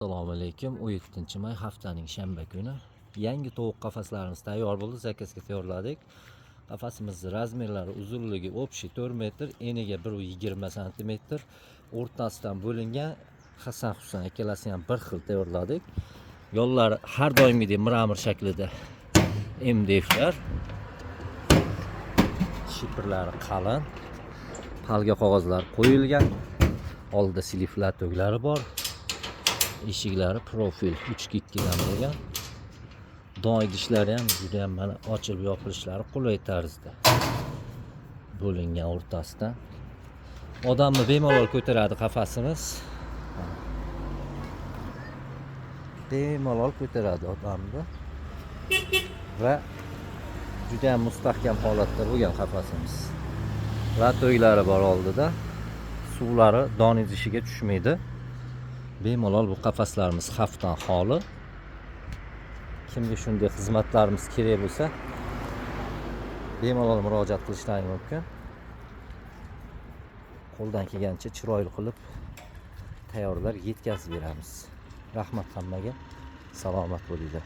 Assalomu alaykum. 17-may haftaning shanba kuni yangi tovuq qafaslarimiz tayyor bo'ldi. Zakazga tayyorladik. Qafasimiz razmerlari uzunligi общий 4 metr, eniga 120 cm, o'rtasidan bo'lingan. Hasan Husan ikkalasini ham bir xil tayyorladik. Yo'llari har doimgidek miramir shaklida MDFlar. Shiprlari qalin. Palga qog'ozlar qo'yilgan. Oldida siliflar to'glari bor. Eshiklari profil 3x2 dan bo'lgan. Don idishlari ham juda ham mana ochilib yopilishlari qulay tarzda bo'lingan o'rtasidan. Odamni bemalol ko'taradi qafasimiz. Bemalol ko'taradi odamni. Va juda ham mustahkam holatda bo'lgan qafasimiz. Latoylari bor oldida. Suvlari don idishiga tushmaydi. Bemalol bu qafaslarimiz xavfdan xoli. Kimga shunday xizmatlarimiz kerak bo'lsa, bemalol murojaat qilishlari mumkin. Qo'ldan kelgancha chiroyli qilib tayyorlar, yetkazib beramiz. Rahmat hammaga. Salomat bo'linglar.